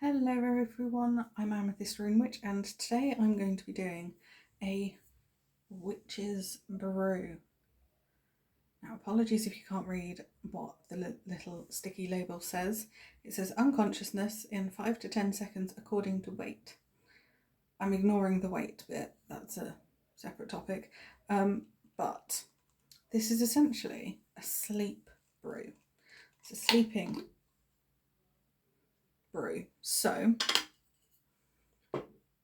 Hello everyone, I'm Amethyst Rune Witch and today I'm going to be doing a witch's brew. Now apologies if you can't read what the little sticky label says. It says unconsciousness in 5 to 10 seconds according to weight. I'm ignoring the weight bit, that's a separate topic. But this is essentially a sleep brew. It's a sleeping brew. So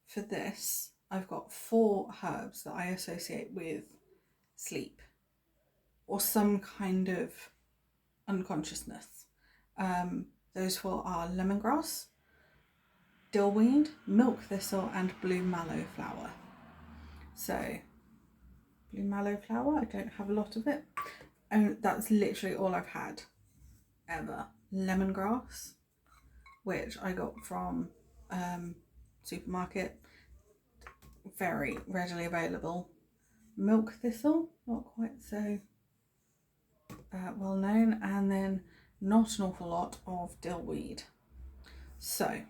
for this, I've got 4 herbs that I associate with sleep or some kind of unconsciousness. Those 4 are lemongrass, dillweed, milk thistle, and blue mallow flower. So, blue mallow flower, I don't have a lot of it. And that's literally all I've had ever. Lemongrass, which I got from supermarket, very readily available. Milk thistle, not quite so well known, and then not an awful lot of dillweed. So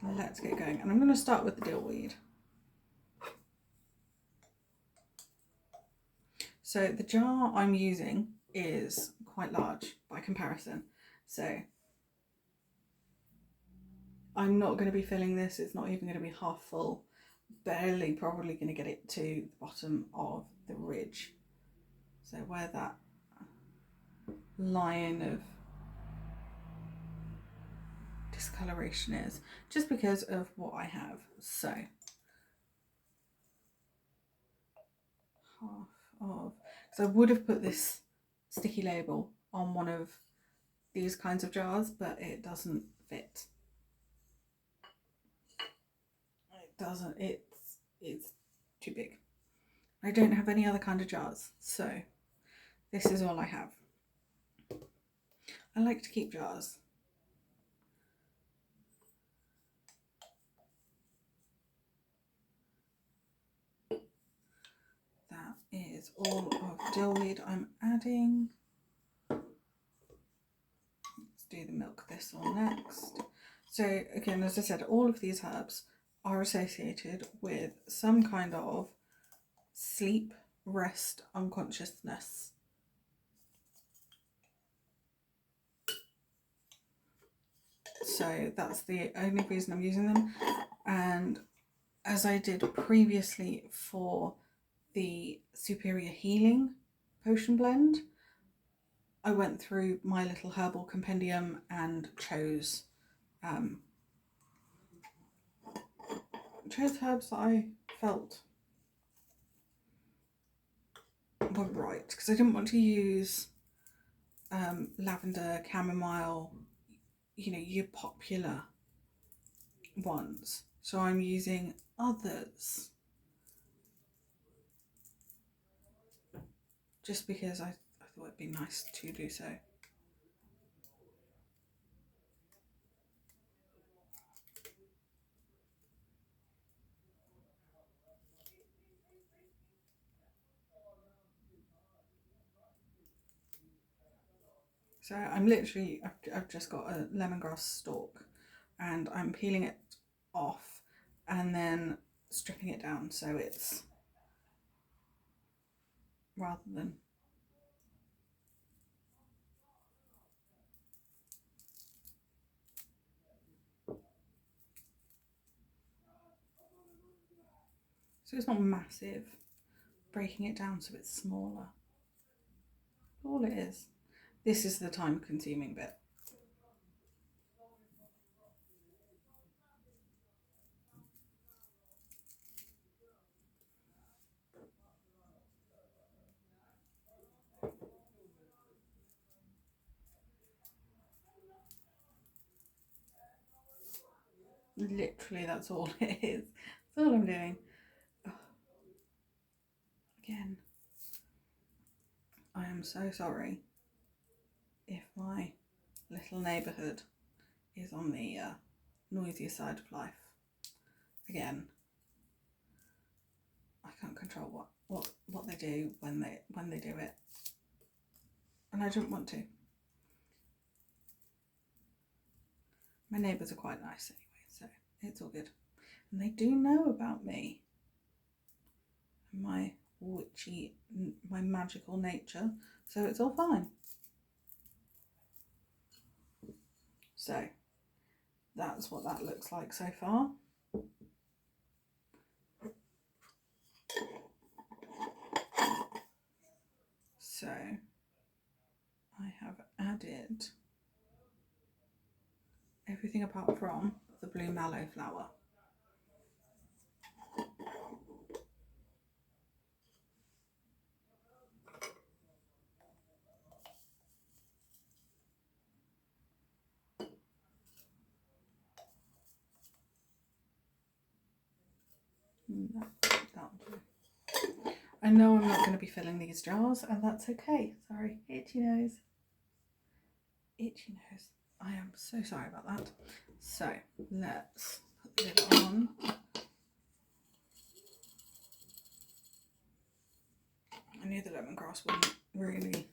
let's get going, and I'm going to start with the dillweed. So the jar I'm using is quite large by comparison, so I'm not going to be filling this. It's not even going to be half full, barely probably going to get it to the bottom of the ridge, so where that line of discoloration is, just because of what I have. So half of, because I would have put this sticky label on one of these kinds of jars, but it doesn't fit. It doesn't, it's too big. I don't have any other kind of jars, so this is all I have. I like to keep jars. That is all of dillweed I'm adding. Let's do the milk thistle next. So again, as I said, all of these herbs are associated with some kind of sleep, rest, unconsciousness. So that's the only reason I'm using them. And as I did previously for the Superior Healing potion blend, I went through my little herbal compendium and chose herbs that I felt were right, because I didn't want to use lavender, chamomile, you know, your popular ones. So I'm using others just because I thought it'd be nice to do so. So I'm literally, I've just got a lemongrass stalk and I'm peeling it off and then stripping it down so it's, rather than so it's not massive, breaking it down so it's smaller. All it is. This is the time consuming bit. Literally, that's all it is. That's all I'm doing. Oh. Again, I am so sorry if my little neighbourhood is on the noisier side of life. Again, I can't control what they do when they do it, and I don't want to. My neighbours are quite nice anyway, so it's all good. And they do know about me, my witchy, my magical nature, so it's all fine. So that's what that looks like so far. So I have added everything apart from the Blue Mallow Flower. That'll do. I know I'm not going to be filling these jars, and that's okay. Sorry, itchy nose. Itchy nose. I am so sorry about that. So let's put the lid on. I knew the lemongrass wouldn't really.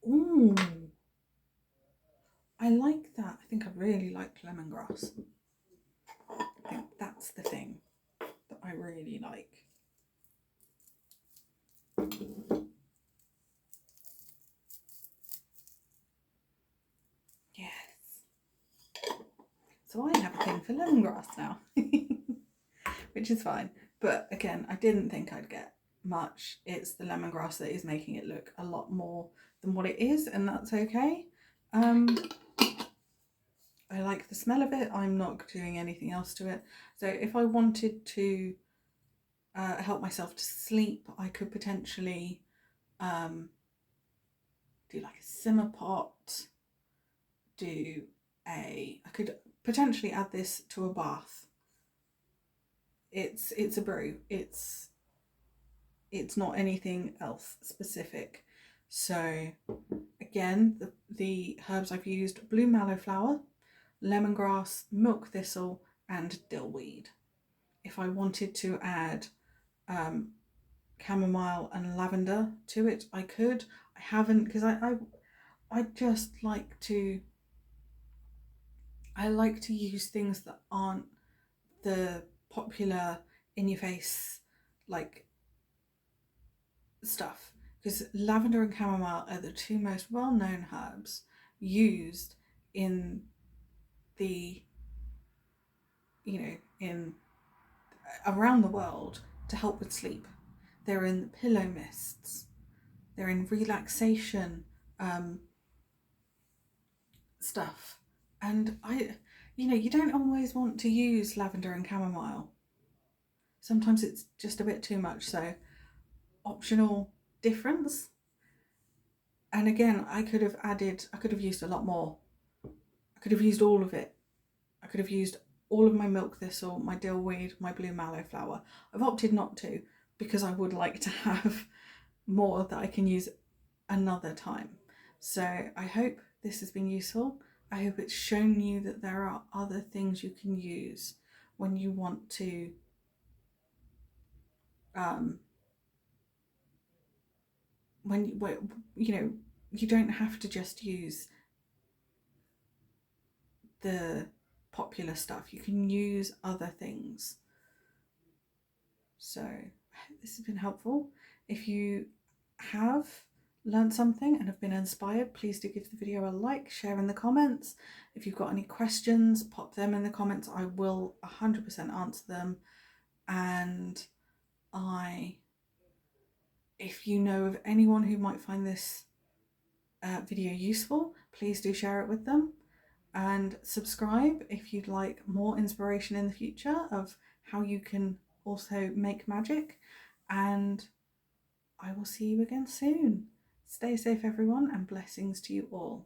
Ooh, I like that. I think I really like lemongrass. I think that's the thing that I really like. Yes. So I have a thing for lemongrass now, which is fine. But again, I didn't think I'd get much. It's the lemongrass that is making it look a lot more than what it is, and that's okay. I like the smell of it. I'm not doing anything else to it. So if I wanted to help myself to sleep, I could potentially do like a simmer pot. I could potentially add this to a bath. It's a brew. It's not anything else specific. So again, the herbs I've used: Blue Mallow Flower, lemongrass, milk thistle, and dillweed. If I wanted to add chamomile and lavender to it, I could. I haven't, because I just like to use things that aren't the popular in your face like stuff, because lavender and chamomile are the two most well-known herbs used in the in around the world to help with sleep. They're in the pillow mists, they're in relaxation stuff, and you don't always want to use lavender and chamomile. Sometimes it's just a bit too much, so optional difference. And again, I could have used a lot more. I could have used all of it. I could have used all of my milk thistle, my dillweed, my blue mallow flower. I've opted not to, because I would like to have more that I can use another time. So I hope this has been useful. I hope it's shown you that there are other things you can use when you want to you don't have to just use the popular stuff. You can use other things. So I hope this has been helpful. If you have learned something and have been inspired, please do give the video a like, share in the comments. If you've got any questions, pop them in the comments. I will 100% answer them. And if you know of anyone who might find this video useful, please do share it with them, and subscribe if you'd like more inspiration in the future of how you can also make magic. And I will see you again soon. Stay safe, everyone, and blessings to you all.